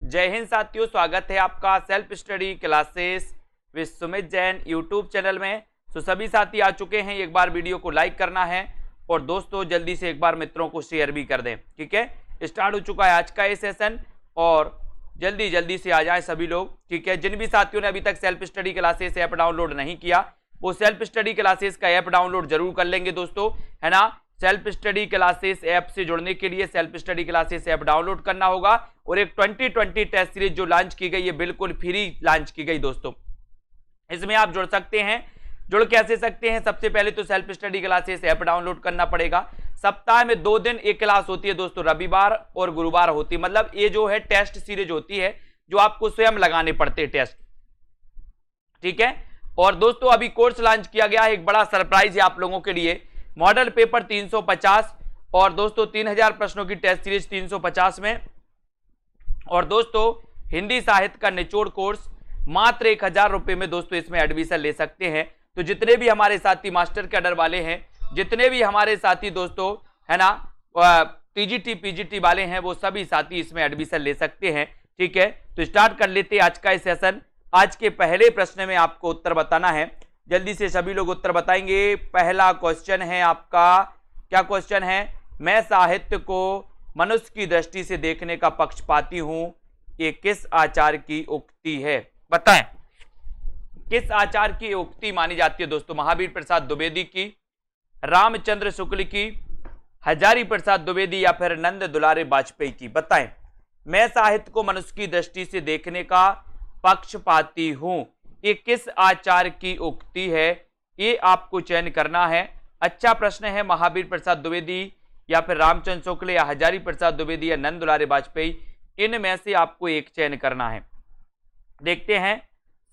जय हिंद साथियों, स्वागत है आपका self study classes with Sumit Jain YouTube channel में। तो सभी साथी आ चुके हैं, एक बार वीडियो को लाइक करना है और दोस्तों जल्दी से एक बार मित्रों को शेयर भी कर दें। ठीक है, स्टार्ट हो चुका है आज का ये सेशन और जल्दी से आ जाएं सभी लोग। ठीक है, जिन भी साथियों ने अभी तक self study classes app download नहीं किया वो सेल्फ स्टडी क्लासेस का ऐप डाउनलोड जरूर कर लेंगे दोस्तों, है ना। सेल्फ स्टडी क्लासेस ऐप से जुड़ने के लिए self study classes app download करना होगा और एक 2020 टेस्ट सीरीज जो लॉन्च की गई है बिल्कुल फ्री लॉन्च की गई दोस्तों। इसमें आप जुड़ सकते हैं। जुड़ कैसे सकते हैं? सबसे पहले तो self study classes app download करना पड़ेगा। सप्ताह में 2 दिन एक क्लास होती है दोस्तों, रविवार और गुरुवार होती है। मतलब ये जो है टेस्ट सीरीज होती है जो आपको स्वयं लगाने पड़ते हैं टेस्ट। ठीक है, और दोस्तों अभी कोर्स लॉन्च किया गया है, एक बड़ा सरप्राइज है आप लोगों के लिए। मॉडल पेपर 350 और दोस्तों 3000 प्रश्नों की टेस्ट सीरीज 350 में, और दोस्तों हिंदी साहित्य का निचोड़ कोर्स मात्र 1000 रुपए में दोस्तों इसमें एडमिशन ले सकते हैं। तो जितने भी हमारे साथी मास्टर कैडर वाले हैं, जितने भी हमारे साथी दोस्तों है ना टीजीटी पीजीटी वाले हैं, वो सभी साथी इसमें एडमिशन ले सकते हैं। ठीक है, तो स्टार्ट कर लेते हैं आज का सेशन। आज के पहले प्रश्न में आपको उत्तर बताना है, जल्दी से सभी लोग उत्तर बताएंगे। पहला क्वेश्चन है आपका, क्या क्वेश्चन है? मैं साहित्य को मनुष्य की दृष्टि से देखने का पक्षपाती हूं, ये किस आचार्य की उक्ति है? बताएं, किस आचार्य की उक्ति मानी जाती है दोस्तों? महावीर प्रसाद द्विवेदी की, रामचंद्र शुक्ल की, हजारी प्रसाद द्विवेदी या फिर नंद दुलारे वाजपेयी की? बताएं, मैं साहित्य को मनुष्य की दृष्टि से देखने का पक्षपाती हूं, ये किस आचार्य की उक्ति है? ये आपको चयन करना है। अच्छा प्रश्न है। महावीर प्रसाद द्विवेदी या फिर रामचंद्र शुक्ल या हजारी प्रसाद द्विवेदी या नंद दुलारे वाजपेयी, इनमें से आपको एक चयन करना है। देखते हैं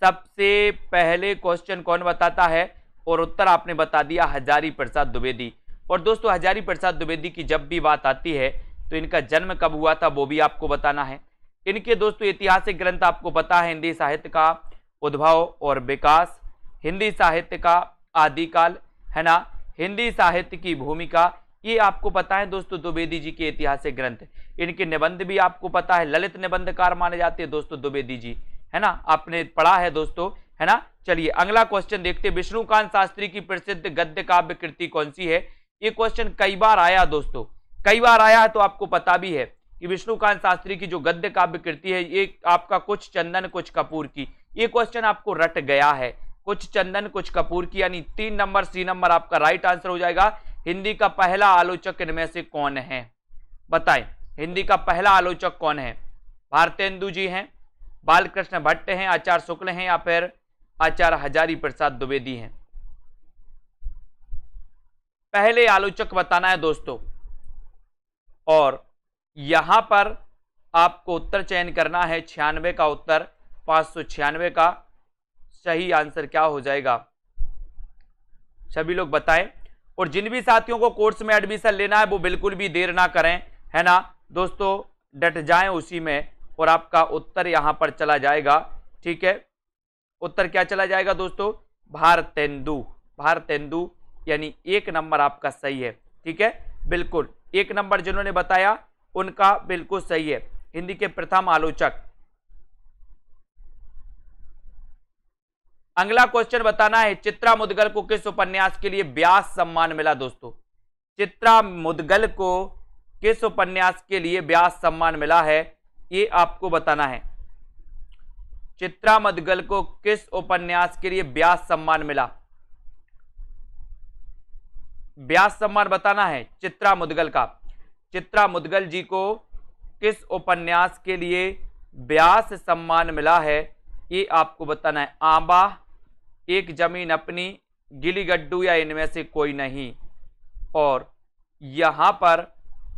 सबसे पहले क्वेश्चन कौन बताता है, और उत्तर आपने बता दिया हजारी प्रसाद द्विवेदी। और दोस्तों हजारी प्रसाद द्विवेदी की जब भी बात आती है तो इनका जन्म कब हुआ था वो भी आपको बताना है। इनके दोस्तों ऐतिहासिक ग्रंथ आपको पता है, हिंदी साहित्य का उद्भव और विकास, हिंदी साहित्य का आदिकाल, है ना, हिंदी साहित्य की भूमिका, ये आपको पता है दोस्तों द्विवेदी जी के ऐतिहासिक ग्रंथ। इनके निबंध भी आपको पता है, ललित निबंधकार माने जाते हैं दोस्तों द्विवेदी जी, है ना, आपने पढ़ा है दोस्तों, है ना। चलिए अगला क्वेश्चन देखते हैं। विष्णुकांत शास्त्री की प्रसिद्ध गद्य काव्य कृति कौन सी है? ये क्वेश्चन कई बार आया दोस्तों, कई बार आया है, तो आपको पता भी है कि विष्णुकांत शास्त्री की जो गद्य काव्य कृति है ये आपका कुछ चंदन कुछ कपूर की। ये क्वेश्चन आपको रट गया है, कुछ चंदन कुछ कपूर की, यानी 3 नंबर सी नंबर आपका राइट आंसर हो जाएगा। हिंदी का पहला आलोचक इनमें से कौन है? बताएं, हिंदी का पहला आलोचक कौन है? भारतेंदु जी हैं, बालकृष्ण भट्ट हैं, आचार्य शुक्ल हैं या फिर आचार्य हजारी प्रसाद द्विवेदी हैं? पहले आलोचक बताना है दोस्तों, और यहां पर आपको उत्तर चयन करना है। 96 का उत्तर, 596 का सही आंसर क्या हो जाएगा? सभी लोग बताएं। और जिन भी साथियों को कोर्स में एडमिशन लेना है वो बिल्कुल भी देर ना करें, है ना दोस्तों, डट जाएं उसी में, और आपका उत्तर यहां पर चला जाएगा। ठीक है, उत्तर क्या चला जाएगा दोस्तों? भारतेंदु, भारतेंदु, यानी 1 नंबर आपका सही है। ठीक है, बिल्कुल 1 नंबर जिन्होंने बताया उनका बिल्कुल सही है, हिंदी के प्रथम आलोचक। अगला क्वेश्चन बताना है, चित्रा मुदगल को किस उपन्यास के लिए व्यास सम्मान मिला? दोस्तों चित्रा मुदगल को किस उपन्यास के लिए व्यास सम्मान मिला है, ये आपको बताना है। चित्रा मुदगल को किस उपन्यास के लिए व्यास सम्मान मिला? व्यास सम्मान बताना है चित्रा मुदगल का। चित्रा मुदगल जी को किस उपन्यास के लिए व्यास सम्मान मिला है, ये आपको बताना है। आंबा, एक जमीन अपनी, गिली गड्डू या इनमें से कोई नहीं। और यहां पर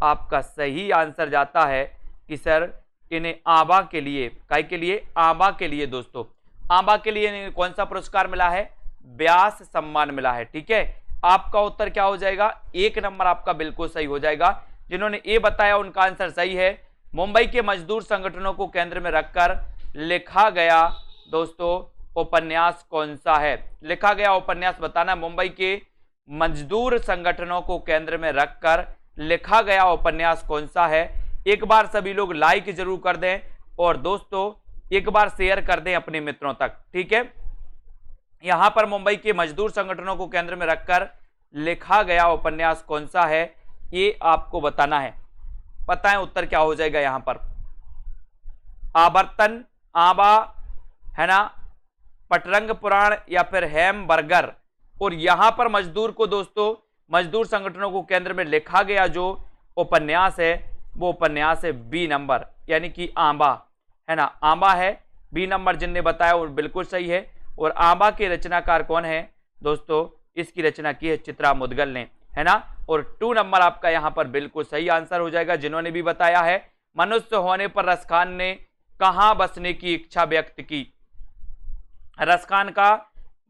आपका सही आंसर जाता है कि सर इन्हें आंबा के लिए, काय के लिए? आंबा के लिए दोस्तों, आंबा के लिए इन्हें कौन सा पुरस्कार मिला है? व्यास सम्मान मिला है। ठीक है, आपका उत्तर क्या हो जाएगा? 1 नंबर आपका बिल्कुल सही हो जाएगा। जिन्होंने ये बताया उनका आंसर सही है। मुंबई के मजदूर संगठनों को केंद्र में रखकर लिखा गया दोस्तों उपन्यास कौन सा है? लिखा गया उपन्यास बताना। मुंबई के मजदूर संगठनों को केंद्र में रखकर लिखा गया उपन्यास कौन सा है? एक बार सभी लोग लाइक जरूर कर दें और दोस्तों एक बार शेयर कर दें अपने मित्रों तक, ठीक है। यहां पर मुंबई के मजदूर संगठनों को केंद्र में रखकर लिखा गया उपन्यास कौन सा है, ये आपको बताना है। बताएं उत्तर क्या हो जाएगा यहां पर। आवर्तन, आबा, है ना, पटरंग पुराण या फिर हैमबर्गर। और यहां पर मजदूर को दोस्तों, मजदूर संगठनों को केंद्र में लिखा गया जो उपन्यास है वो उपन्यास है बी नंबर, यानी कि आंबा, है ना, आंबा है। बी नंबर जिनने बताया वो बिल्कुल सही है। और आंबा के रचनाकार कौन है दोस्तों, इसकी रचना की है चित्रा मुदगल ने, है ना। और 2 नंबर आपका यहां पर बिल्कुल सही आंसर हो जाएगा। जिन्होंने भी बताया है, मनुष्य होने पर रसखान ने कहां बसने की इच्छा व्यक्त की। रसखान का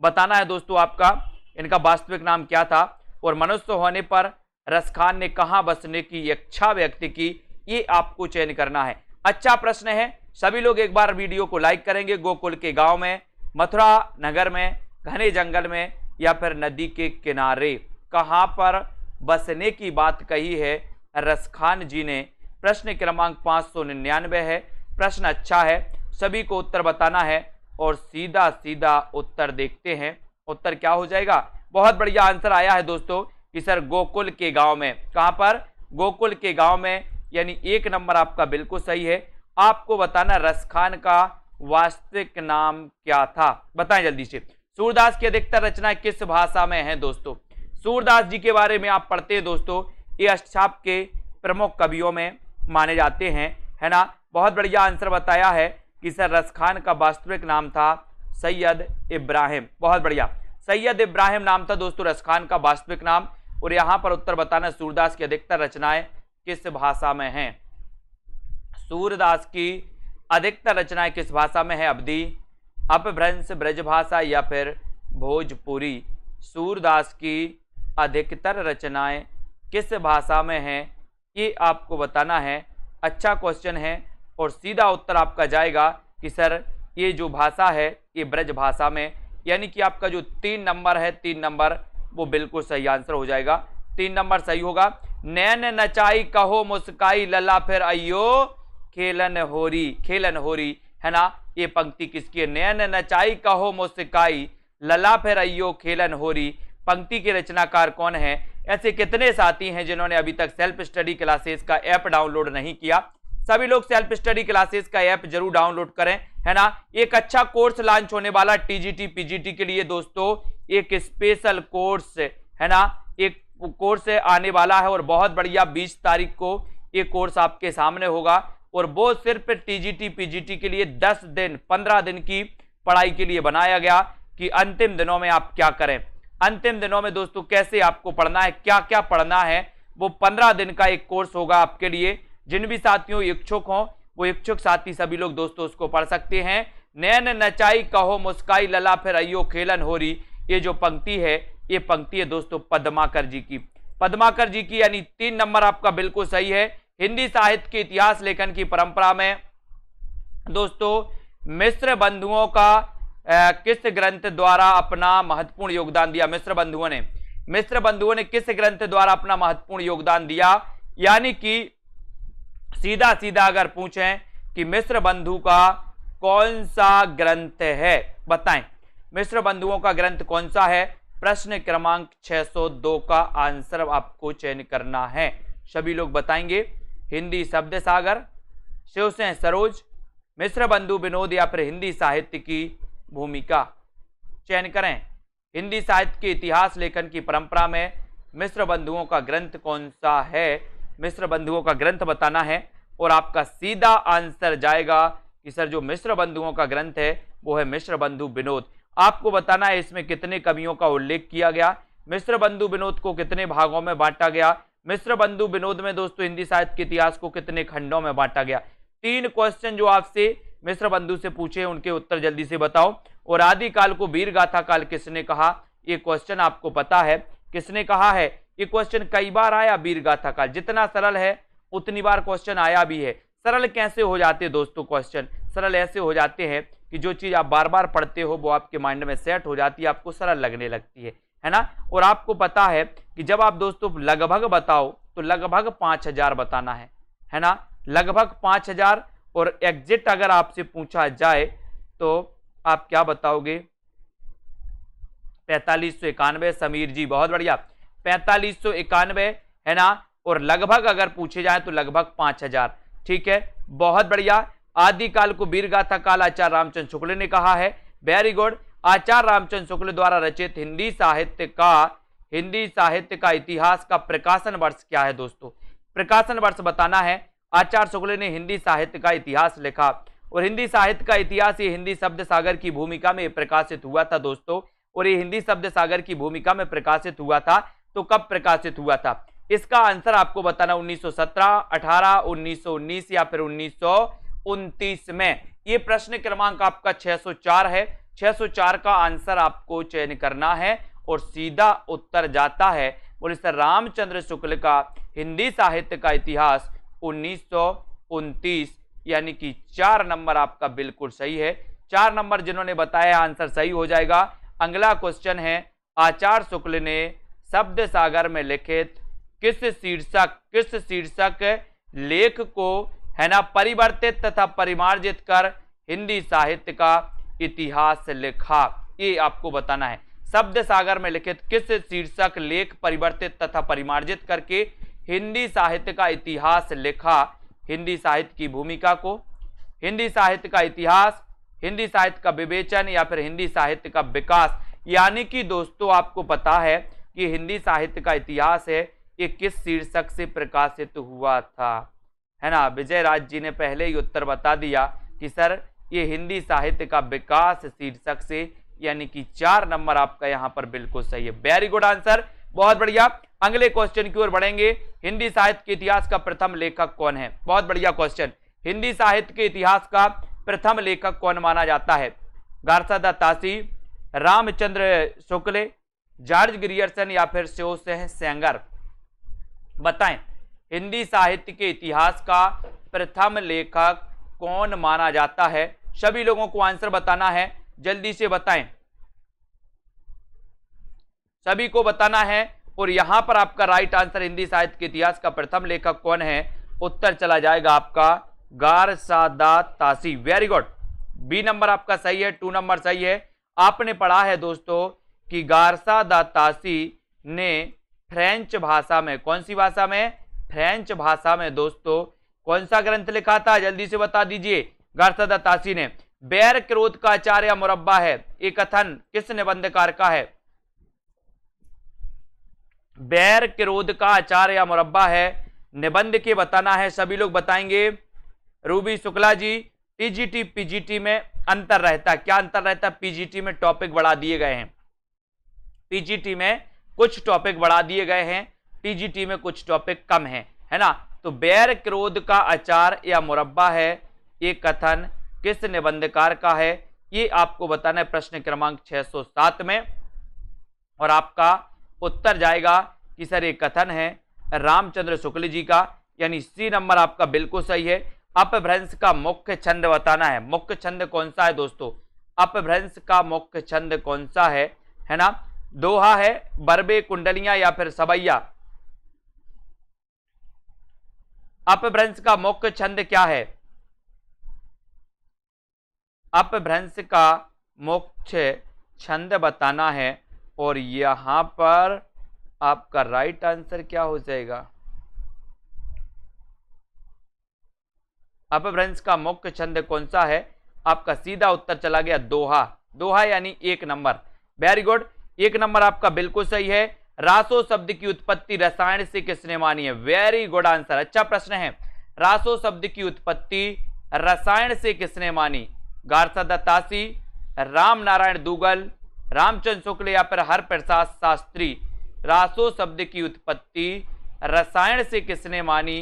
बताना है दोस्तों आपका, इनका वास्तविक नाम क्या था, और मनुष्य होने पर रसखान ने कहां बसने की इच्छा व्यक्त की, ये आपको चयन करना है। अच्छा प्रश्न है, सभी लोग एक बार वीडियो को लाइक करेंगे। गोकुल के गांव में, मथुरा नगर में, घने जंगल में या फिर नदी के किनारे, कहां पर बसने की बात कही है रसखान जी ने। प्रश्न क्रमांक 599 है। प्रश्न अच्छा है, सभी को उत्तर बताना है और सीधा सीधा उत्तर देखते हैं। उत्तर क्या हो जाएगा। बहुत बढ़िया आंसर आया है दोस्तों कि सर गोकुल के गांव में। कहां पर, गोकुल के गांव में, यानी 1 नंबर आपका बिल्कुल सही है। आपको बताना रसखान का वास्तविक नाम क्या था, बताएं जल्दी से। सूरदास की अधिकतर रचनाएं किस भाषा में हैं दोस्तों। सूरदास जी के बारे में आप पढ़ते हैं दोस्तों, ये अष्टछाप के प्रमुख कवियों में माने जाते हैं, है ना। बहुत बढ़िया आंसर बताया है कि सर रसखान का वास्तविक नाम था सैयद इब्राहिम। बहुत बढ़िया, सैयद इब्राहिम नाम था दोस्तों रसखान का वास्तविक नाम। और यहां पर उत्तर बताना, सूरदास की अधिकतर रचनाएं किस भाषा में हैं। सूरदास की अधिकतर रचनाएं किस भाषा में है। अवधी, अपभ्रंश, ब्रजभाषा या फिर भोजपुरी। सूरदास की अधिकतर रचनाएं किस भाषा में हैं, ये आपको बताना है। अच्छा क्वेश्चन है और सीधा उत्तर आपका जाएगा कि सर ये जो भाषा है ये ब्रज भाषा में, यानी कि आपका जो 3 नंबर है, 3 नंबर वो बिल्कुल सही आंसर हो जाएगा। 3 नंबर सही होगा। नैन नचाई कहो मुस्काई लला फिर अयो खेलन होरी। खेलन होरी, है ना, ये पंक्ति किसकी है। नैन नचाई कहो मुस्काई लला फिर अयो खेलन होरी, पंक्ति के रचनाकार कौन है। ऐसे कितने साथी हैं जिन्होंने अभी तक सेल्फ स्टडी क्लासेस का ऐप डाउनलोड नहीं किया। सभी लोग सेल्फ स्टडी क्लासेस का ऐप जरूर डाउनलोड करें, है ना। एक अच्छा कोर्स लॉन्च होने वाला टीजीटी पीजीटी के लिए दोस्तों, एक स्पेशल कोर्स, है ना, एक कोर्स आने वाला है और बहुत बढ़िया 20 तारीख को ये कोर्स आपके सामने होगा। और वो सिर्फ टीजीटी पीजीटी के लिए 10 दिन 15 दिन की पढ़ाई के लिए बनाया गया कि अंतिम दिनों में आप क्या करें। अंतिम दिनों में दोस्तों कैसे आपको पढ़ना है, क्या क्या पढ़ना है, वो 15 दिन का एक कोर्स होगा आपके लिए। जिन भी साथियों इच्छुक हों, वो इच्छुक साथी सभी लोग दोस्तों उसको पढ़ सकते हैं। नैन नचाई कहो मुस्काई लला फिर अयो खेलन होरी, ये जो पंक्ति है ये पंक्ति है दोस्तों पद्माकर जी की। पद्माकर जी की, यानी 3 नंबर आपका बिल्कुल सही है। हिंदी साहित्य के इतिहास लेखन की परंपरा में दोस्तों मिश्र बंधुओं का किस ग्रंथ द्वारा अपना महत्वपूर्ण योगदान दिया। मिश्र बंधुओं ने किस ग्रंथ द्वारा अपना महत्वपूर्ण योगदान दिया। यानी कि सीधा सीधा अगर पूछें कि मिश्र बंधु का कौन सा ग्रंथ है, बताएं मिश्र बंधुओं का ग्रंथ कौन सा है। प्रश्न क्रमांक 602 का आंसर आपको चयन करना है। सभी लोग बताएंगे। हिंदी शब्द सागर, शिव से सरोज, मिश्र बंधु विनोद या फिर हिंदी साहित्य की भूमिका, चयन करें। हिंदी साहित्य के इतिहास लेखन की परंपरा में मिश्र बंधुओं का ग्रंथ कौन सा है, मिश्र बंधुओं का ग्रंथ बताना है। और आपका सीधा आंसर जाएगा कि सर जो मिश्र बंधुओं का ग्रंथ है वो है मिश्र बंधु विनोद। आपको बताना है इसमें कितने कवियों का उल्लेख किया गया, मिश्र बंधु विनोद को कितने भागों में बांटा गया, मिश्र बंधु विनोद में दोस्तों हिंदी साहित्य के इतिहास को कितने खंडों में बांटा गया। 3 क्वेश्चन जो आपसे मिश्र बंधु से पूछे उनके उत्तर जल्दी से बताओ। और आदिकाल को वीर गाथा काल किसने कहा, ये क्वेश्चन आपको पता है किसने कहा है। ये क्वेश्चन कई बार आया, वीर गाथा काल। जितना सरल है उतनी बार क्वेश्चन आया भी है। सरल कैसे हो जाते दोस्तों क्वेश्चन, सरल ऐसे हो जाते हैं कि जो चीज आप बार बार पढ़ते हो वो आपके माइंड में सेट हो जाती है, आपको सरल लगने लगती है ना। और आपको पता है कि जब आप दोस्तों लगभग बताओ तो लगभग 5000 बताना है ना, लगभग 5000। और एग्जिट अगर आपसे पूछा जाए तो आप क्या बताओगे? 4591। समीर जी बहुत बढ़िया, 4591 है ना। और लगभग अगर पूछे जाए तो लगभग 5000। ठीक है, बहुत बढ़िया। आदिकाल को वीर गाथा काल आचार्य रामचंद्र शुक्ल ने कहा है। Very good. आचार्य रामचंद्र शुक्ल द्वारा रचित हिंदी साहित्य का इतिहास का प्रकाशन वर्ष क्या है दोस्तों? प्रकाशन वर्ष बताना है। आचार्य शुक्ल ने हिंदी साहित्य का इतिहास लिखा, और हिंदी साहित्य का इतिहास ये हिंदी शब्द सागर की भूमिका में प्रकाशित हुआ था दोस्तों। और ये हिंदी शब्द सागर की भूमिका में प्रकाशित हुआ था, तो कब प्रकाशित हुआ था? इसका आंसर आपको बताना 1917, 18, 1919 या फिर 1929 में। ये प्रश्न क्रमांक आपका 604 है। 604 का आंसर आपको चयन करना है और सीधा उत्तर जाता है बोले सर रामचंद्र शुक्ल का हिंदी साहित्य का इतिहास 1929, यानी कि 4 नंबर आपका बिल्कुल सही है। 4 नंबर जिन्होंने बताया आंसर सही हो जाएगा। अगला क्वेश्चन है, आचार्य शुक्ल ने शब्द सागर में लिखित किस शीर्षक लेख को है ना परिवर्तित तथा परिमार्जित कर हिंदी साहित्य का इतिहास लिखा? ये आपको बताना है। शब्द सागर में लिखित किस शीर्षक लेख परिवर्तित तथा परिमार्जित करके हिंदी साहित्य का इतिहास लिखा? हिंदी साहित्य की भूमिका को, हिंदी साहित्य का इतिहास, हिंदी साहित्य का विवेचन या फिर हिंदी साहित्य का विकास। यानी कि दोस्तों आपको पता है कि हिंदी साहित्य का इतिहास है ये किस शीर्षक से प्रकाशित हुआ था, है ना। विजय राज जी ने पहले ही उत्तर बता दिया कि सर ये हिंदी साहित्य का विकास शीर्षक से, यानी कि 4 नंबर आपका यहां पर बिल्कुल सही है। वेरी गुड आंसर, बहुत बढ़िया। अगले क्वेश्चन की ओर बढ़ेंगे। हिंदी साहित्य के इतिहास का प्रथम लेखक कौन है? बहुत बढ़िया क्वेश्चन। हिंदी साहित्य के इतिहास का प्रथम लेखक कौन माना जाता है? गारसादा तासी, रामचंद्र शुक्ल, जॉर्ज ग्रियर्सन या फिर स्योसेह सेंगर? बताएं, हिंदी साहित्य के इतिहास का प्रथम लेखक कौन माना जाता है? सभी लोगों को आंसर बताना है, जल्दी से बताएं, सभी को बताना है। और यहां पर आपका राइट आंसर हिंदी साहित्य के इतिहास का प्रथम लेखक कौन है, उत्तर चला जाएगा आपका गारसादा तासी। वेरी गुड, बी नंबर आपका सही है, 2 नंबर सही है। आपने पढ़ा है दोस्तों कि गारसादा तासी ने फ्रेंच भाषा में, कौन सी भाषा में? फ्रेंच भाषा में दोस्तों कौन सा ग्रंथ लिखा था? जल्दी से बता दीजिए। गारसादा तासी ने बैर क्रोध का आचार या मुरब्बा है, एक कथन किस निबंधकार का है? बैर क्रोध का आचार या मुरब्बा है, निबंध के बताना है। सभी लोग बताएंगे। Ruby Shukla ji, TGT PGT में अंतर रहता है, क्या अंतर रहता है? पीजीटी में टॉपिक बढ़ा दिए गए हैं, पीजीटी में कुछ टॉपिक बढ़ा दिए गए हैं, टीजीटी में कुछ टॉपिक कम है ना। तो बैर क्रोध का आचार या मुरब्बा है, ये कथन किस निबंधकार का है? ये आपको बताना है प्रश्न क्रमांक 607 में। और आपका उत्तर जाएगा कि सर ये कथन है रामचंद्र शुक्ल जी का, यानी सी नंबर आपका बिल्कुल सही है। अपभ्रंश का मुख्य छंद बताना है। मुख्य छंद कौन सा है दोस्तों? अपभ्रंश का मुख्य छंद कौन सा है ना। दोहा है, बरबे, कुंडलियां या फिर सवैया? अपभ्रंश का मुख्य छंद क्या है? अपभ्रंश का मुख्य छंद बताना है। और यहां पर आपका राइट आंसर क्या हो जाएगा? अपभ्रंश का मुख्य छंद कौन सा है? आपका सीधा उत्तर चला गया दोहा। दोहा यानी 1 नंबर। वेरी गुड, 1 नंबर आपका बिल्कुल सही है। रासो शब्द की उत्पत्ति रसायन से किसने मानी है? वेरी गुड आंसर, अच्छा प्रश्न है। रासो शब्द की उत्पत्ति रसायन से किसने मानी? गारसादा तासी, राम नारायण दूगल, रामचंद्र शुक्ल या फिर हरप्रसाद शास्त्री? रासो शब्द की उत्पत्ति रसायन से किसने मानी?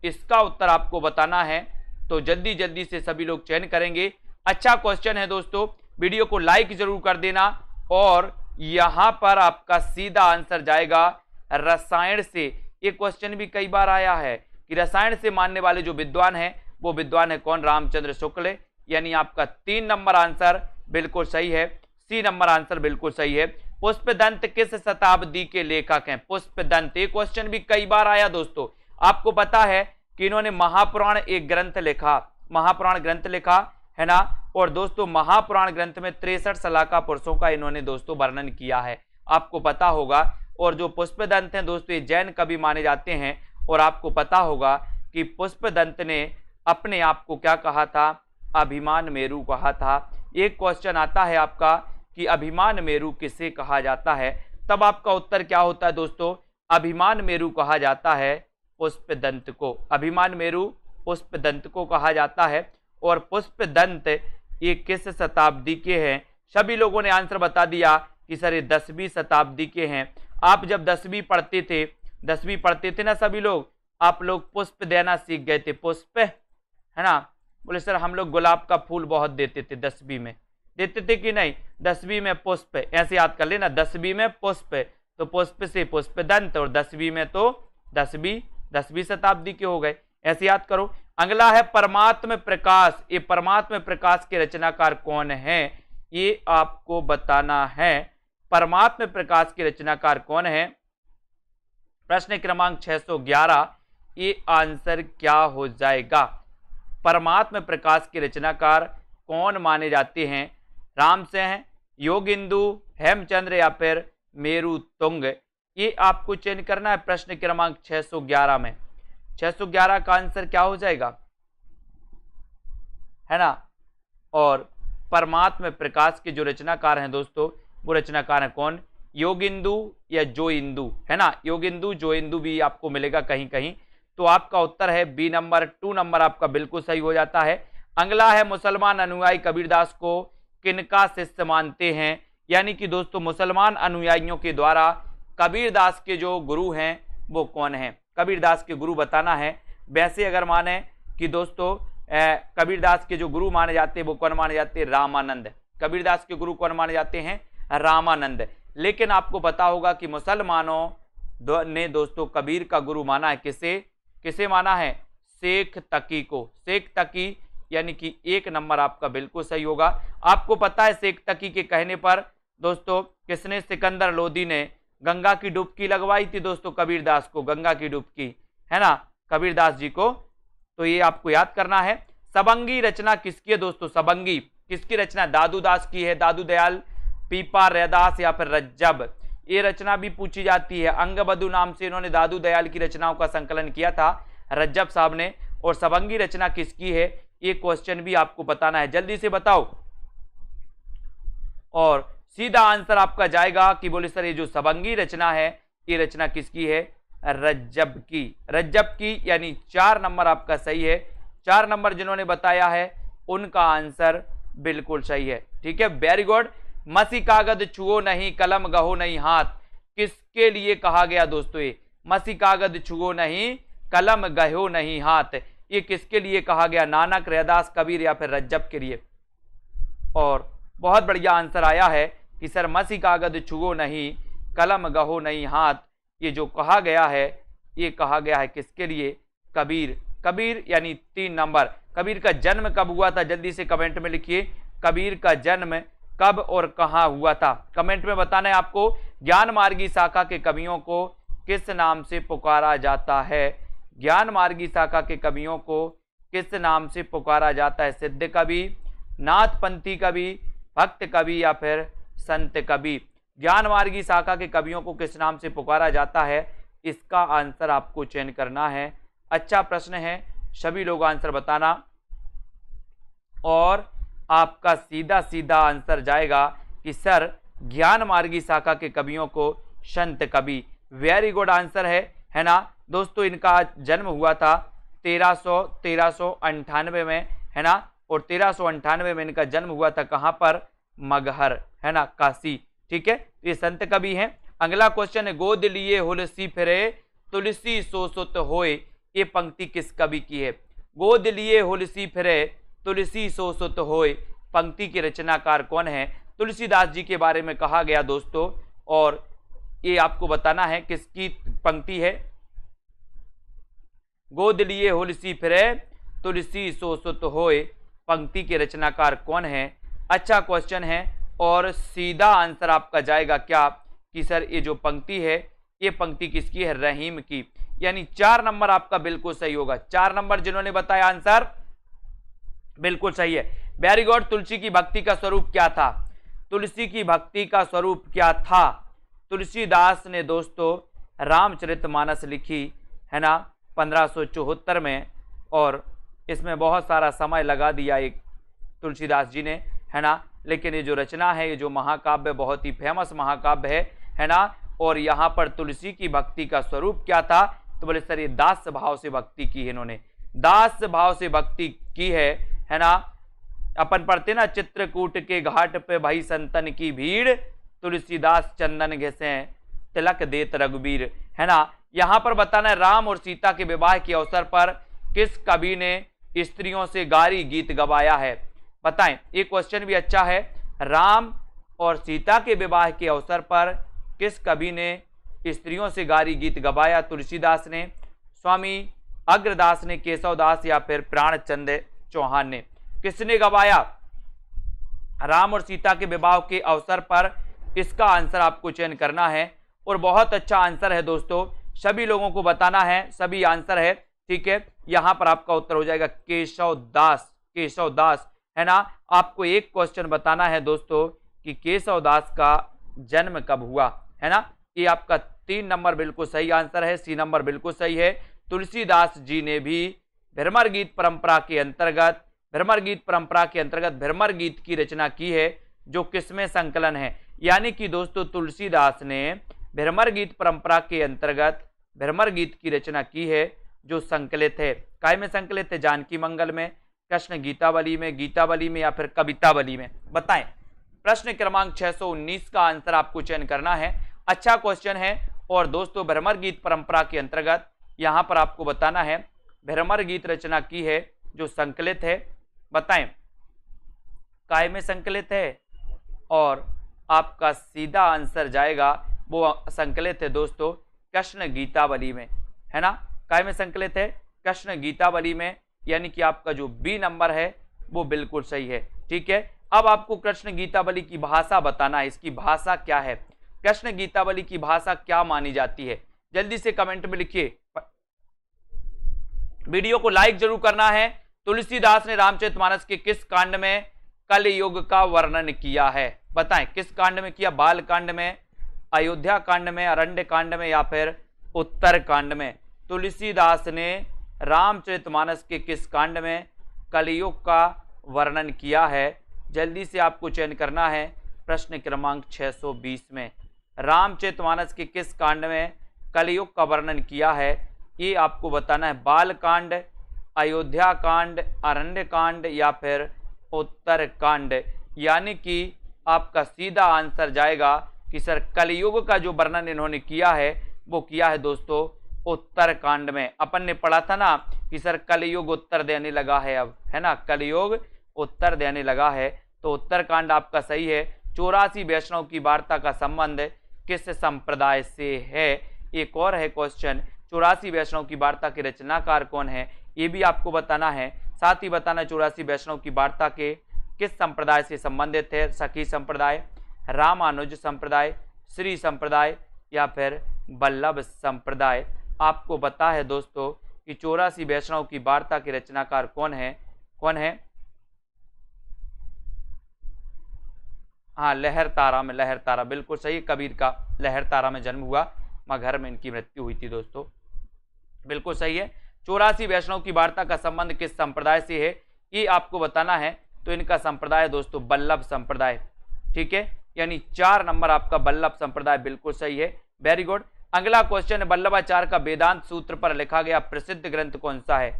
इसका उत्तर आपको बताना है, तो जल्दी जल्दी से सभी लोग चयन करेंगे। अच्छा क्वेश्चन है दोस्तों, वीडियो को लाइक जरूर कर देना। और यहां पर आपका सीधा आंसर जाएगा रसायन से। ये क्वेश्चन भी कई बार आया है कि रसायन से मानने वाले जो विद्वान है वो विद्वान है कौन? रामचंद्र शुक्ल, यानी आपका 3 नंबर आंसर बिल्कुल सही है। सी नंबर आंसर बिल्कुल सही है। पुष्पदंत किस शताब्दी के लेखक हैं? पुष्पदंत, ये क्वेश्चन भी कई बार आया दोस्तों। आपको पता है कि इन्होंने महापुराण एक ग्रंथ लिखा, महापुराण ग्रंथ लिखा, है ना। और दोस्तों महापुराण ग्रंथ में 63 सलाका पुरुषों का इन्होंने दोस्तों वर्णन किया है, आपको पता होगा। और जो पुष्पदंत हैं दोस्तों ये जैन कवि माने जाते हैं। और आपको पता होगा कि पुष्पदंत ने अपने आप को क्या कहा था, अभिमान मेरु कहा था। एक क्वेश्चन आता है आपका कि अभिमान मेरु किसे कहा जाता है, तब आपका उत्तर क्या होता है दोस्तों, अभिमान मेरु कहा जाता है पुष्पदंत को। अभिमान मेरु पुष्पदंत को कहा जाता है। और पुष्पदंत ये किस शताब्दी के हैं, सभी लोगों ने आंसर बता दिया कि सर ये 10वीं शताब्दी के हैं। आप जब 10वीं पढ़ते थे ना सभी लोग, आप लोग पुष्प देना सीख गए थे, पुष्प, है ना। बोले सर हम लोग गुलाब का फूल बहुत देते थे 10वीं में, देते थे कि नहीं, 10वीं में पुष्प, ऐसे याद कर लेना, 10वीं में पुष्प, तो पुष्प से पुष्पदंत, और 10वीं में तो 10वीं शताब्दी के हो गए, ऐसे याद करो। अगला है परमात्म प्रकाश। ये परमात्म प्रकाश के रचनाकार कौन है, ये आपको बताना है। परमात्म प्रकाश के रचनाकार कौन है, प्रश्न क्रमांक 611, ये आंसर क्या हो जाएगा। परमात्म प्रकाश के रचनाकार कौन माने जाते हैं, रामसेन, योगिंदु, हेमचंद्र या फिर मेरुतुंग, ये आपको चयन करना है प्रश्न क्रमांक 611 में। 611 का आंसर क्या हो जाएगा, है ना। और परमात्म प्रकाश के जो रचनाकार हैं दोस्तों, वो रचनाकार हैं कौन, योगिंदु या जोइंदु, है ना। योगिंदु जोइंदु भी आपको मिलेगा कहीं कहीं। तो आपका उत्तर है बी नंबर, 2 नंबर आपका बिल्कुल सही हो जाता है। अगला है मुसलमान अनुयायी कबीरदास को किनका शिष्य मानते हैं, यानी कि दोस्तों मुसलमान अनुयायियों के द्वारा कबीरदास के जो गुरु हैं वो कौन है, कबीरदास के गुरु बताना है। वैसे अगर माने कि दोस्तों कबीरदास के जो गुरु माने जाते हैं वो कौन माने जाते हैं, रामानंद। कबीरदास के गुरु कौन माने जाते हैं, रामानंद। लेकिन आपको पता होगा कि मुसलमानों ने दोस्तों कबीर का गुरु माना है किसे माना है, शेख तकी को। शेख तकी यानी कि 1 नंबर आपका बिल्कुल सही होगा। आपको पता है शेख तकी के कहने पर दोस्तों किसने, सिकंदर लोदी ने गंगा की डुबकी लगवाई थी दोस्तों कबीरदास को, गंगा की डुबकी, है ना, कबीरदास जी को। तो ये आपको याद करना है। सबंगी रचना किसकी है दोस्तों, सबंगी किसकी रचना, दादू दास की है, दादू दयाल, पीपा, रैदास या फिर रज्जब। ये रचना भी पूछी जाती है। अंगबधु नाम से इन्होंने दादू दयाल की रचनाओं का संकलन किया था रज्जब साहब ने। और सबंगी रचना किसकी है, ये क्वेश्चन भी आपको बताना है, जल्दी से बताओ। और सीधा आंसर आपका जाएगा कि बोले सर ये जो सबंगी रचना है ये रचना किसकी है, रज्जब की। रज्जब की यानी 4 नंबर आपका सही है। 4 नंबर जिन्होंने बताया है उनका आंसर बिल्कुल सही है, ठीक है, वेरी गुड। मसी कागज छुओ नहीं, कलम गहो नहीं हाथ, किसके लिए कहा गया दोस्तों, ये मसी कागज छुओ नहीं, कलम गहो नहीं हाथ, ये किसके लिए कहा गया, नानक, रैदास, कबीर या फिर रज्जब के लिए। और बहुत बढ़िया आंसर आया है कि सर मसी कागज छुओ नहीं, कलम गहो नहीं हाथ, ये जो कहा गया है ये कहा गया है किसके लिए, कबीर। कबीर यानी 3 नंबर। कबीर का जन्म कब हुआ था, जल्दी से कमेंट में लिखिए, कबीर का जन्म कब और कहां हुआ था, कमेंट में बताना है आपको। ज्ञान मार्गी शाखा के कवियों को किस नाम से पुकारा जाता है, ज्ञान मार्गी शाखा के कवियों को किस नाम से पुकारा जाता है, सिद्ध कवि, नाथपंथी कवि, भक्त कवि या फिर संत कवि। ज्ञान मार्गी शाखा के कवियों को किस नाम से पुकारा जाता है, इसका आंसर आपको चयन करना है। अच्छा प्रश्न है, सभी लोग आंसर बताना। और आपका सीधा सीधा आंसर जाएगा कि सर ज्ञान मार्गी शाखा के कवियों को संत कवि। वेरी गुड आंसर है ना दोस्तों। इनका जन्म हुआ था 1398 में, है ना। और 1398 में इनका जन्म हुआ था कहां पर, मगहर, है ना, काशी, ठीक है। ये संत कवि हैं। अगला क्वेश्चन है, गोद लिए हुलसी फिरे तुलसी सोसुत होए, ये पंक्ति किस कवि की है, गोद लिए हुलसी फिरे तुलसी सोसुत होए, पंक्ति के रचनाकार कौन है। तुलसीदास जी के बारे में कहा गया दोस्तों, और ये आपको बताना है किसकी पंक्ति है, गोद लिए हुलसी फिरे तुलसी सोसुत होए, पंक्ति के रचनाकार कौन है। अच्छा क्वेश्चन है, और सीधा आंसर आपका जाएगा क्या कि सर ये जो पंक्ति है ये पंक्ति किसकी है, रहीम की। यानी 4 नंबर आपका बिल्कुल सही होगा। 4 नंबर जिन्होंने बताया आंसर, बिल्कुल सही है, वेरी गुड। तुलसी की भक्ति का स्वरूप क्या था? तुलसी की भक्ति का स्वरूप क्या था? तुलसीदास ने दोस्तों रामचरितमानस लिखी है ना 1574 में, और इसमें बहुत सारा समय लगा दिया एक तुलसीदास जी ने, है ना। लेकिन ये जो रचना है, ये जो महाकाव्य बहुत ही फेमस महाकाव्य है ना। और यहाँ पर तुलसी की भक्ति का स्वरूप क्या था? तो बोले सर ये दास भाव से भक्ति की है इन्होंने, दास भाव से भक्ति की है ना। अपन पढ़ते ना, चित्रकूट के घाट पे भाई संतन की भीड़, तुलसीदास चंदन घिसे तिलक देत रघुबीर, है ना। यहाँ पर बताना है राम और सीता के विवाह के अवसर पर किस कवि ने स्त्रियों से गारी गीत गवाया है? बताएं, ये क्वेश्चन भी अच्छा है। राम और सीता के विवाह के अवसर पर किस कवि ने स्त्रियों से गारी गीत गवाया? तुलसीदास ने, स्वामी अग्रदास ने, केशवदास या फिर प्राणचंद चौहान ने? किसने गवाया राम और सीता के विवाह के अवसर पर? इसका आंसर आपको चयन करना है, और बहुत अच्छा आंसर है दोस्तों, सभी लोगों को बताना है, सभी आंसर है, ठीक है। यहां पर आपका उत्तर हो जाएगा केशवदास, केशवदास, है ना। आपको एक क्वेश्चन बताना है दोस्तों कि केशवदास का जन्म कब हुआ, है ना। ये आपका 3 नंबर बिल्कुल सही आंसर है, सी नंबर बिल्कुल सही है। तुलसीदास जी ने भी भ्रमर गीत परंपरा के अंतर्गत भ्रमर गीत की रचना की है, जो किसमें संकलन है? यानी कि दोस्तों तुलसीदास ने भ्रमर गीत परंपरा के अंतर्गत भ्रमर गीत की रचना की है, जो संकलित है। काय में संकलित है? जानकी मंगल में, कृष्ण गीतावली में या फिर कवितावली में? बताएं। प्रश्न क्रमांक 619 का आंसर आपको चयन करना है। अच्छा क्वेश्चन है। और दोस्तों भ्रमर गीत परंपरा के अंतर्गत यहां पर आपको बताना है भ्रमर गीत रचना की है, जो संकलित है। बताएं, काय में संकलित है? और आपका सीधा आंसर जाएगा, वो संकलित है दोस्तों कृष्ण गीतावली में, है ना। काय में संकलित है? कृष्ण गीतावली में, यानी कि आपका जो बी नंबर है वो बिल्कुल सही है, ठीक है। अब आपको कृष्ण गीतावली की भाषा बताना है, इसकी भाषा क्या है? कृष्ण गीतावली की भाषा क्या मानी जाती है? जल्दी से कमेंट में लिखिए। वीडियो को लाइक जरूर करना है। तुलसीदास ने रामचरितमानस के किस कांड में कलयुग का वर्णन किया है? बताएं, किस कांड में किया? बाल कांड में, अयोध्या कांड में, अरण्य कांड में या फिर उत्तर कांड में? तुलसीदास ने रामचरितमानस के किस कांड में कलयुग का वर्णन किया है? जल्दी से आपको चयन करना है। प्रश्न क्रमांक 620 में रामचरितमानस के किस कांड में कलयुग का वर्णन किया है? ये आपको बताना है। बाल कांड, अयोध्या कांड, अरण्य कांड या फिर उत्तर कांड? यानी कि आपका सीधा आंसर जाएगा कि सर कलयुग का जो वर्णन इन्होंने किया है वो किया है दोस्तों उत्तर कांड में। अपन ने पढ़ा था ना कि सर कलयुग उत्तर देने लगा है अब, है ना, कलयुग उत्तर देने लगा है। तो उत्तर कांड आपका सही है। 84 वैष्णव की वार्ता का संबंध किस संप्रदाय से है? एक और है क्वेश्चन, 84 वैष्णव की वार्ता के रचनाकार कौन है? ये भी आपको बताना है। साथ ही बताना 84 वैष्णव की वार्ता के किस संप्रदाय से संबंधित है? सखी संप्रदाय, रामानुज संप्रदाय, श्री संप्रदाय या फिर वल्लभ संप्रदाय? आपको पता है दोस्तों कि 84 वैष्णव की वार्ता के रचनाकार कौन है? कौन है? हाँ, लहर तारा में, लहर तारा बिल्कुल सही। कबीर का लहर तारा में जन्म हुआ, मगहर में इनकी मृत्यु हुई थी दोस्तों, बिल्कुल सही है। 84 वैष्णव की वार्ता का संबंध किस संप्रदाय से है? ये आपको बताना है। तो इनका संप्रदाय दोस्तों वल्लभ संप्रदाय, ठीक है। यानी 4 नंबर आपका वल्लभ संप्रदाय बिल्कुल सही है, वेरी गुड। अगला क्वेश्चन, वल्लभाचार्य का वेदांत सूत्र पर लिखा गया प्रसिद्ध ग्रंथ कौन सा है?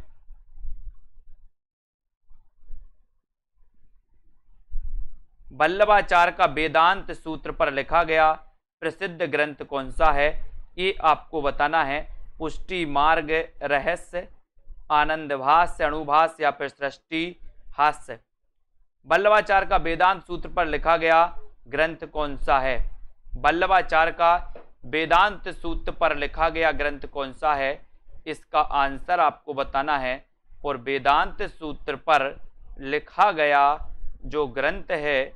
वल्लभाचार्य का वेदांत सूत्र पर लिखा गया प्रसिद्ध ग्रंथ कौन सा है? ये आपको बताना है। पुष्टि मार्ग, रहस्य, आनंद भाष्य, अणुभाष्य या फिर सृष्टि हास्य? वल्लभाचार्य का वेदांत सूत्र पर लिखा गया ग्रंथ कौन सा है? वल्लभाचार्य का वेदांत सूत्र पर लिखा गया ग्रंथ कौन सा है? इसका आंसर आपको बताना है। और वेदांत सूत्र पर लिखा गया जो ग्रंथ है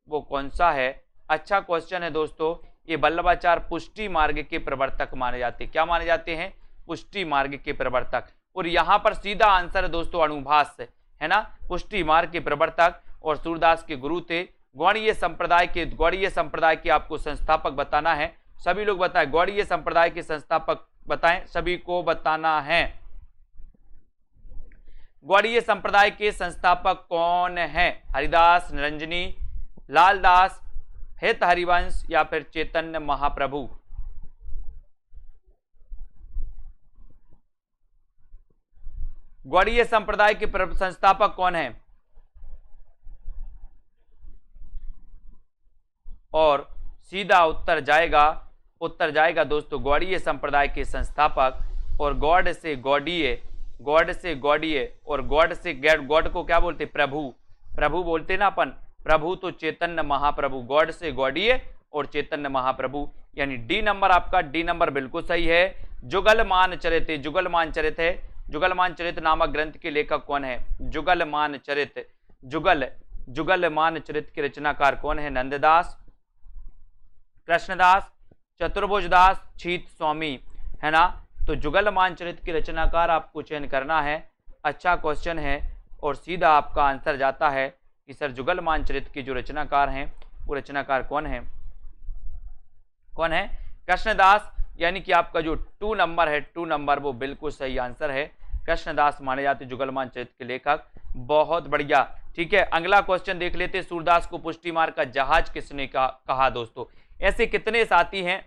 वो कौन सा है? अच्छा क्वेश्चन है दोस्तों। ये वल्लभाचार्य पुष्टि मार्ग के प्रवर्तक माने जाते हैं। क्या माने जाते हैं? पुष्टि मार्ग के प्रवर्तक। और यहाँ पर सीधा आंसर है दोस्तों अणुभाष्य, है ना, पुष्टि मार्ग के प्रवर्तक और सूरदास के गुरु थे। गौड़ीय संप्रदाय के आपको संस्थापक बताना है। सभी लोग बताएं, गौड़ीय संप्रदाय के संस्थापक बताएं, सभी को बताना है। गौड़ीय संप्रदाय के संस्थापक कौन है? हरिदास, निरंजनी, लालदास, हित हरिवंश या फिर चैतन्य महाप्रभु? गौड़ीय संप्रदाय के संस्थापक कौन है? और सीधा उत्तर जाएगा दोस्तों गौड़ीय संप्रदाय के संस्थापक। और गॉड से गौड़ीय और गॉड से गॉड को क्या बोलते? प्रभु बोलते ना अपन, प्रभु तो चैतन्य महाप्रभु। गॉड से गौड़ीय और चैतन्य महाप्रभु, यानी डी नंबर आपका, डी नंबर बिल्कुल सही है। जुगलमान चरित नामक ग्रंथ के लेखक कौन है? जुगलमान चरित के रचनाकार कौन है? नंददास, कृष्णदास, चतुर्भुजदास, छीत स्वामी, है ना। तो जुगलमान चरित के रचनाकार आपको चयन करना है। अच्छा क्वेश्चन है और सीधा आपका आंसर जाता है कि सर जुगलमान चरित के जो रचनाकार हैं वो रचनाकार कौन है? कृष्णदास, यानी कि आपका जो 2 नंबर है, 2 नंबर वो बिल्कुल सही आंसर है। कृष्णदास माने जाते जुगलमान चरित के लेखक। बहुत बढ़िया, ठीक है। अगला क्वेश्चन देख लेते। सूरदास को पुष्टि मार्ग का जहाज किसने कहा? दोस्तों ऐसे कितने साथी हैं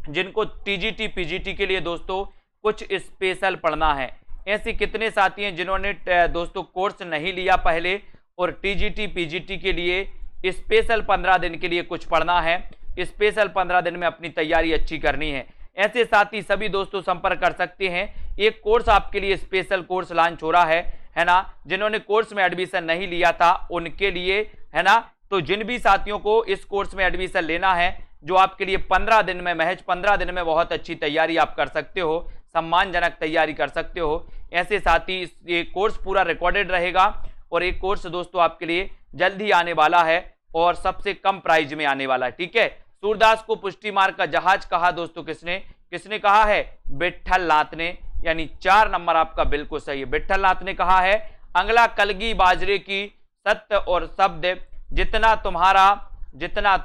जिनको टीजीटी पीजीटी के लिए दोस्तों कुछ स्पेशल पढ़ना है? ऐसे कितने साथी हैं जिन्होंने दोस्तों कोर्स नहीं लिया पहले और टीजीटी पीजीटी के लिए स्पेशल 15 दिन के लिए कुछ पढ़ना है, स्पेशल 15 दिन में अपनी तैयारी अच्छी करनी है? ऐसे साथी सभी दोस्तों संपर्क कर सकते हैं। एक कोर्स आपके लिए स्पेशल कोर्स लॉन्च हो रहा है ना। जिन्होंने कोर्स में एडमिशन नहीं लिया था उनके लिए, है ना। तो जिन भी साथियों को इस कोर्स में एडमिशन लेना है, जो आपके लिए 15 दिन में, महज 15 दिन में बहुत अच्छी तैयारी आप कर सकते हो, सम्मानजनक तैयारी कर सकते हो, ऐसे साथी ये कोर्स पूरा रिकॉर्डेड रहेगा। और एक कोर्स दोस्तों आपके लिए जल्द ही आने वाला है और सबसे कम प्राइस में आने वाला है, ठीक है। सूरदास को पुष्टि मार्ग का जहाज कहा दोस्तों किसने कहा है? विट्ठलनाथ ने, यानी 4 नंबर आपका बिल्कुल सही है, विट्ठलनाथ ने कहा है। अगला, कलगी बाजरे की सत्य और शब्द जितना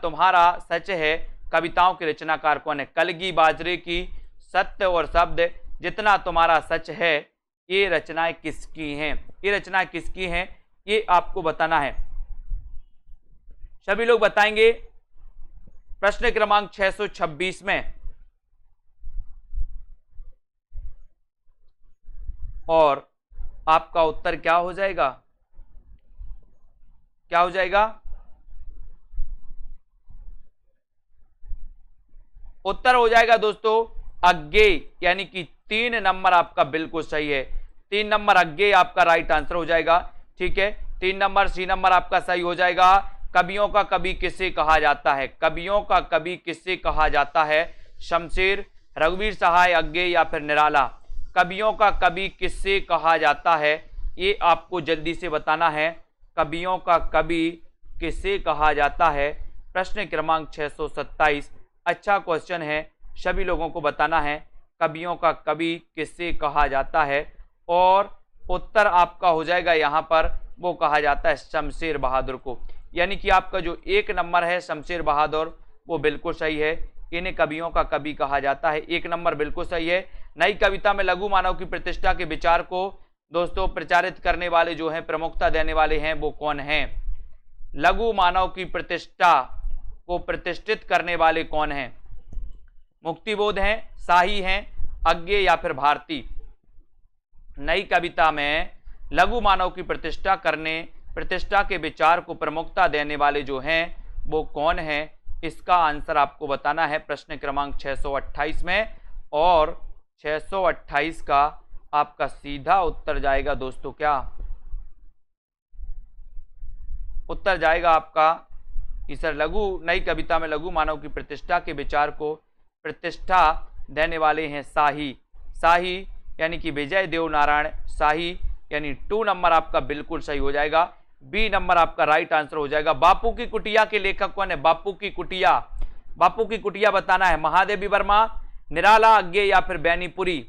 तुम्हारा सच है, कविताओं के रचनाकार कौन है? कलगी बाजरे की सत्य और शब्द जितना तुम्हारा सच है, ये रचनाएं किसकी हैं? ये आपको बताना है। सभी लोग बताएंगे। प्रश्न क्रमांक 626 में, और आपका उत्तर क्या हो जाएगा? उत्तर हो जाएगा दोस्तों अज्ञेय, यानी कि 3 नंबर आपका बिल्कुल सही है। 3 नंबर अज्ञेय आपका राइट आंसर हो जाएगा, ठीक है। 3 नंबर, सी नंबर आपका सही हो जाएगा। कवियों का कवि किसे कहा जाता है? शमशेर, रघुवीर सहाय, अज्ञेय या फिर निराला? कवियों का कवि किससे कहा जाता है? ये आपको जल्दी से बताना है। कवियों का कवि किसे कहा जाता है? प्रश्न क्रमांक 627। अच्छा क्वेश्चन है, सभी लोगों को बताना है कवियों का कवि किससे कहा जाता है। और उत्तर आपका हो जाएगा यहाँ पर, वो कहा जाता है शमशेर बहादुर को। यानी कि आपका जो 1 नंबर है शमशेर बहादुर, वो बिल्कुल सही है। इन्हें कवियों का कवि कहा जाता है। 1 नंबर बिल्कुल सही है। नई कविता में लघु मानव की प्रतिष्ठा के विचार को दोस्तों प्रचारित करने वाले जो हैं, प्रमुखता देने वाले हैं, वो कौन हैं? लघु मानव की प्रतिष्ठा को प्रतिष्ठित करने वाले कौन हैं? मुक्तिबोध हैं, शाही हैं, अज्ञेय या फिर भारती? नई कविता में लघु मानव की प्रतिष्ठा के विचार को प्रमुखता देने वाले जो हैं वो कौन हैं? इसका आंसर आपको बताना है प्रश्न क्रमांक 628 में। और 628 का आपका सीधा उत्तर जाएगा दोस्तों, क्या उत्तर जाएगा आपका कि सर नई कविता में लघु मानव की प्रतिष्ठा के विचार को प्रतिष्ठा देने वाले हैं शाही, यानी कि विजय देव नारायण शाही, यानी 2 नंबर आपका बिल्कुल सही हो जाएगा। बी नंबर आपका राइट आंसर हो जाएगा। बापू की कुटिया के लेखक कौन है? बापू की कुटिया बताना है। महादेवी वर्मा, निराला, अज्ञेय या फिर बैनीपुरी?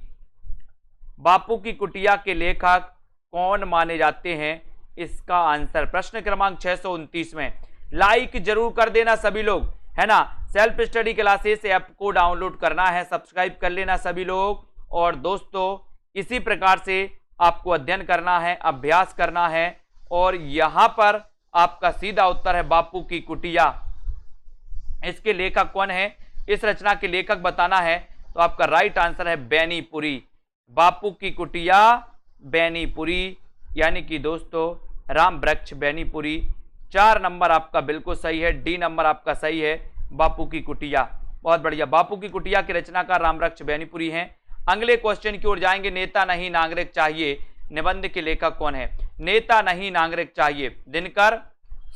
बापू की कुटिया के लेखक कौन माने जाते हैं? इसका आंसर प्रश्न क्रमांक 629 में लाइक जरूर कर देना सभी लोग, है ना। सेल्फ स्टडी क्लासेस ऐप को डाउनलोड करना है, सब्सक्राइब कर लेना सभी लोग। और दोस्तों इसी प्रकार से आपको अध्ययन करना है, अभ्यास करना है। और यहां पर आपका सीधा उत्तर है बापू की कुटिया। इसके लेखक कौन है? इस रचना के लेखक बताना है, तो आपका राइट आंसर है बेनीपुरी। बापू की कुटिया बेनीपुरी, यानी कि दोस्तों राम वृक्ष बेनीपुरी। 4 नंबर आपका बिल्कुल सही है, डी नंबर आपका सही है, बापू की कुटिया। बहुत बढ़िया, बापू की कुटिया के रचनाकार राम वृक्ष बेनीपुरी हैं। अगले क्वेश्चन की ओर जाएंगे। नेता नहीं नागरिक चाहिए निबंध के लेखक कौन है? नेता नहीं नागरिक चाहिए, दिनकर,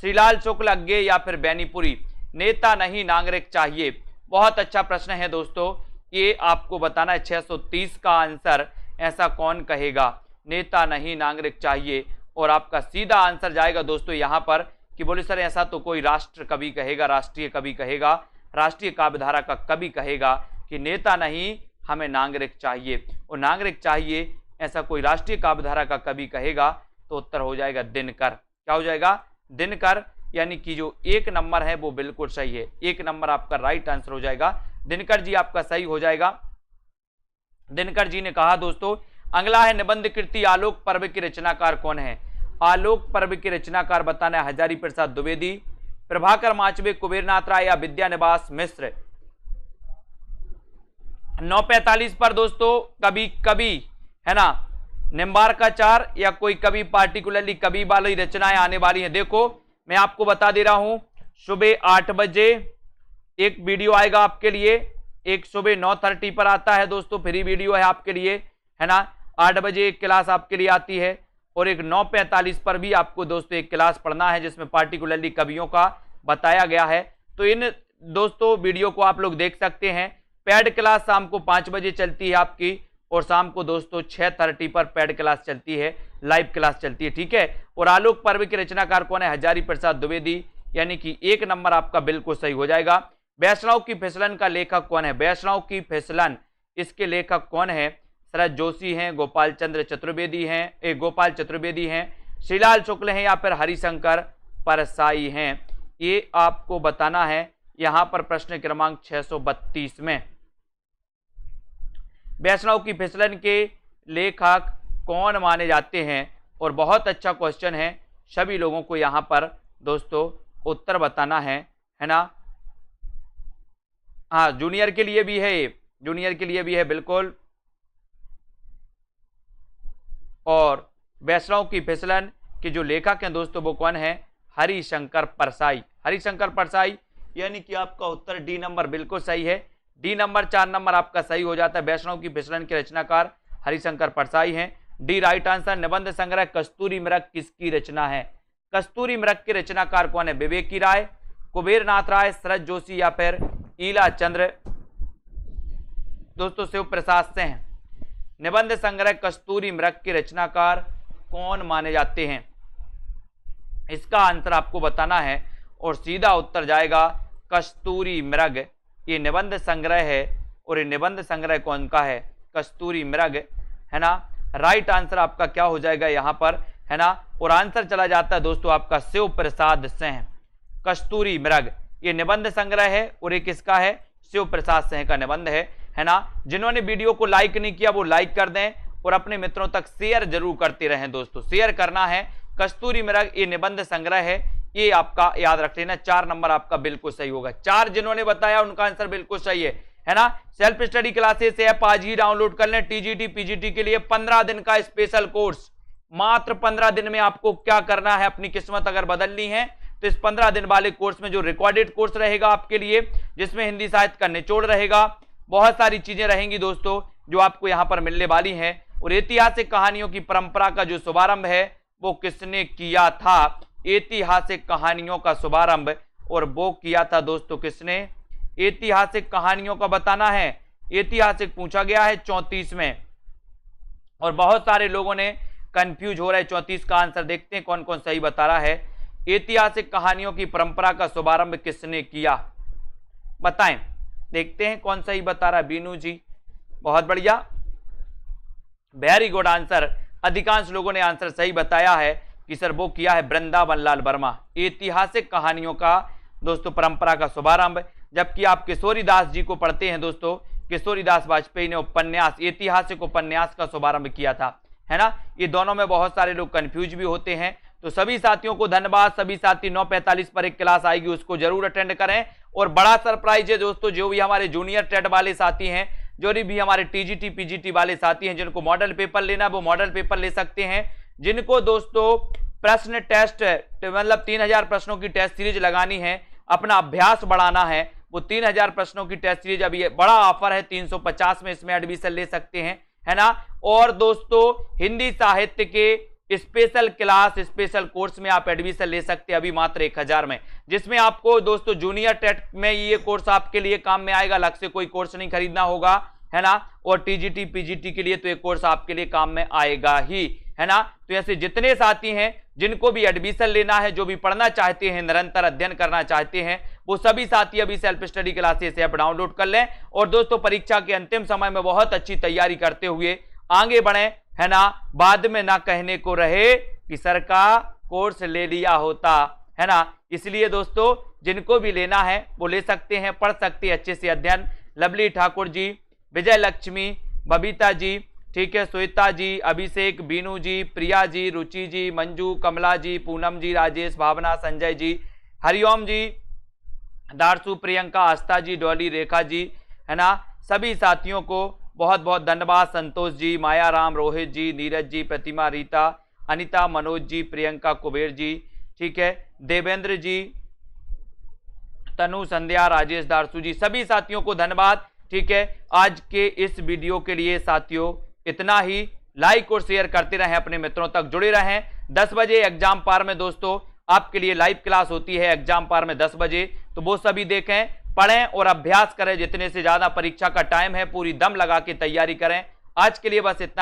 श्रीलाल शुक्ल, अज्ञे या फिर बेनीपुरी? नेता नहीं नागरिक चाहिए, बहुत अच्छा प्रश्न है दोस्तों, ये आपको बताना है 630 का आंसर। ऐसा कौन कहेगा? नेता नहीं नागरिक चाहिए। और आपका सीधा आंसर जाएगा दोस्तों यहां पर कि बोले सर ऐसा तो कोई राष्ट्र कवि कहेगा, राष्ट्रीय कवि कहेगा, राष्ट्रीय काव्यधारा का कवि कहेगा कि नेता नहीं हमें नागरिक चाहिए। और नागरिक चाहिए ऐसा कोई राष्ट्रीय काव्यधारा का कवि कहेगा तो उत्तर हो जाएगा दिनकर। क्या हो जाएगा? दिनकर, यानी कि जो 1 नंबर है वो बिल्कुल सही है। 1 नंबर आपका राइट आंसर हो जाएगा, दिनकर जी आपका सही हो जाएगा। दिनकर जी ने कहा दोस्तों। अगला है निबंध कृति आलोक पर्व की रचनाकार कौन है? आलोक पर्व के रचनाकार बताना है हजारी प्रसाद द्विवेदी, प्रभाकर माचवे, कुबेरनाथ राय या विद्यानिवास मिश्र? 9:45 पर दोस्तों कभी कभी, है ना, निम्बार्काचार या कोई कभी पार्टिकुलरली कभी वाली रचनाएं आने वाली हैं। देखो मैं आपको बता दे रहा हूं, सुबह 8 बजे एक वीडियो आएगा आपके लिए, एक सुबह 9:30 पर आता है दोस्तों, फ्री वीडियो है आपके लिए, है ना। 8 बजे एक क्लास आपके लिए आती है और एक 9:45 पर भी आपको दोस्तों एक क्लास पढ़ना है जिसमें पार्टिकुलरली कवियों का बताया गया है। तो इन दोस्तों वीडियो को आप लोग देख सकते हैं। पेड क्लास शाम को 5 बजे चलती है आपकी, और शाम को दोस्तों 6:30 पर पेड क्लास चलती है, लाइव क्लास चलती है, ठीक है। और आलोक पर्व के रचनाकार कौन है? हजारी प्रसाद द्विवेदी, यानी कि 1 नंबर आपका बिल्कुल सही हो जाएगा। वैष्णव की फिसलन का लेखक कौन है? वैष्णव की फिसलन, इसके लेखक कौन है? शरद जोशी हैं, गोपाल चतुर्वेदी हैं, श्रीलाल शुक्ल हैं या फिर हरिशंकर परसाई हैं? ये आपको बताना है यहां पर प्रश्न क्रमांक 632 में। वैष्णव की फिसलन के लेखक कौन माने जाते हैं? और बहुत अच्छा क्वेश्चन है, सभी लोगों को यहां पर दोस्तों उत्तर बताना है ना। हाँ, जूनियर के लिए भी है, जूनियर के लिए भी है बिल्कुल। और वैष्णव की फिसलन के जो लेखक हैं दोस्तों वो कौन है? हरिशंकर परसाई। हरिशंकर परसाई, यानी कि आपका उत्तर डी नंबर बिल्कुल सही है। डी नंबर 4 नंबर आपका सही हो जाता है। वैष्णव की फिसलन के रचनाकार हरिशंकर परसाई हैं, डी राइट आंसर। निबंध संग्रह कस्तूरी मृग किसकी रचना है? कस्तूरी मृग के रचनाकार कौन है? विवेकी राय, कुबेरनाथ राय, शरद जोशी या फिर ईला चंद्र दोस्तों शिव प्रसाद से हैं। निबंध संग्रह कस्तूरी मृग के रचनाकार कौन माने जाते हैं? इसका आंसर आपको बताना है और सीधा उत्तर जाएगा कस्तूरी मृग। ये निबंध संग्रह है और ये निबंध संग्रह कौन का है? कस्तूरी मृग, है ना। राइट आंसर आपका क्या हो जाएगा यहाँ पर, है ना। और आंसर चला जाता है दोस्तों आपका शिव प्रसाद सिंह। कस्तूरी मृग ये निबंध संग्रह है और ये किसका है? शिव प्रसाद सिंह का निबंध है ना। जिन्होंने वीडियो को लाइक नहीं किया वो लाइक कर दें और अपने मित्रों तक शेयर जरूर करते रहें दोस्तों, शेयर करना है। कस्तूरी मृग ये निबंध संग्रह है, ये आपका याद रख लेना। 4 नंबर आपका बिल्कुल सही होगा। 4 जिन्होंने बताया उनका आंसर बिल्कुल सही है ना। सेल्फ स्टडी क्लासेस ऐप आज ही डाउनलोड कर लें। टीजीटी पीजीटी के लिए 15 दिन का स्पेशल कोर्स, मात्र 15 दिन में आपको क्या करना है, अपनी किस्मत अगर बदलनी है तो इस 15 दिन वाले कोर्स में जो रिकॉर्डेड कोर्स रहेगा आपके लिए, जिसमें हिंदी साहित्य का निचोड़ रहेगा, बहुत सारी चीजें रहेंगी दोस्तों जो आपको यहां पर मिलने वाली हैं। और ऐतिहासिक कहानियों की परंपरा का जो शुभारंभ है वो किसने किया था? ऐतिहासिक कहानियों का शुभारंभ और वो किया था दोस्तों किसने? ऐतिहासिक कहानियों का बताना है। ऐतिहासिक पूछा गया है 34 में और बहुत सारे लोगों ने कंफ्यूज हो रहा है। 34 का आंसर देखते हैं कौन कौन सही बता रहा है। ऐतिहासिक कहानियों की परंपरा का शुभारंभ किसने किया? बताएं, देखते हैं कौन सही बता रहा है। बीनू जी बहुत बढ़िया, वेरी गुड आंसर। अधिकांश लोगों ने आंसर सही बताया है कि सर वो किया है वृंदावन लाल वर्मा। ऐतिहासिक कहानियों का दोस्तों परंपरा का शुभारंभ। जबकि आप किशोरीदास जी को पढ़ते हैं दोस्तों, किशोरीदास वाजपेयी ने उपन्यास, ऐतिहासिक उपन्यास का शुभारंभ किया था, है ना। ये दोनों में बहुत सारे लोग कंफ्यूज भी होते हैं। तो सभी साथियों को धन्यवाद। सभी साथी 9:45 पर एक क्लास आएगी, उसको जरूर अटेंड करें। और बड़ा सरप्राइज है दोस्तों, जो भी हमारे जूनियर टेट वाले साथी हैं, जो भी हमारे टीजीटी पीजीटी वाले साथी हैं, जिनको मॉडल पेपर लेना वो मॉडल पेपर ले सकते हैं। जिनको दोस्तों प्रश्न टेस्ट मतलब 3000 प्रश्नों की टेस्ट सीरीज लगानी है, अपना अभ्यास बढ़ाना है, वो 3000 प्रश्नों की टेस्ट सीरीज अभी बड़ा ऑफर है 350 में, इसमें एडमिशन ले सकते हैं, है ना। और दोस्तों हिंदी साहित्य के स्पेशल क्लास, स्पेशल कोर्स में आप एडमिशन ले सकते हैं अभी मात्र 1000 में, जिसमें आपको दोस्तों जूनियर टेट में ये कोर्स आपके लिए काम में आएगा, अलग से कोई कोर्स नहीं खरीदना होगा, है ना। और टीजीटी पीजीटी के लिए तो ये कोर्स आपके लिए काम में आएगा ही, है ना। तो ऐसे जितने साथी हैं जिनको भी एडमिशन लेना है, जो भी पढ़ना चाहते हैं, निरंतर अध्ययन करना चाहते हैं, वो सभी साथी अभी self study classes app download कर लें। और दोस्तों परीक्षा के अंतिम समय में बहुत अच्छी तैयारी करते हुए आगे बढ़े, है ना। बाद में ना कहने को रहे कि सर का कोर्स ले लिया होता, है ना। इसलिए दोस्तों जिनको भी लेना है वो ले सकते हैं, पढ़ सकते हैं अच्छे से अध्ययन। लवली ठाकुर जी, विजय लक्ष्मी, बबीता जी, ठीक है, श्वेता जी, अभिषेक, बीनू जी, प्रिया जी, रुचि जी, मंजू, कमला जी, पूनम जी, राजेश, भावना, संजय जी, हरिओम जी, दारसू, प्रियंका, आस्था जी, डॉली, रेखा जी, है ना। सभी साथियों को बहुत बहुत धन्यवाद। संतोष जी, मायाराम, रोहित जी, नीरज जी, प्रतिमा, रीता, अनिता, मनोज जी, प्रियंका, कुबेर जी, ठीक है, देवेंद्र जी, तनु, संध्या, राजेश, दारसू जी, सभी साथियों को धन्यवाद। ठीक है, आज के इस वीडियो के लिए साथियों इतना ही। लाइक और शेयर करते रहें, अपने मित्रों तक जुड़े रहें। 10 बजे एग्जाम पार में दोस्तों आपके लिए लाइव क्लास होती है एग्जाम पार में 10 बजे, तो वो सभी देखें, पढ़ें और अभ्यास करें। जितने से ज्यादा परीक्षा का टाइम है पूरी दम लगा के तैयारी करें। आज के लिए बस इतना।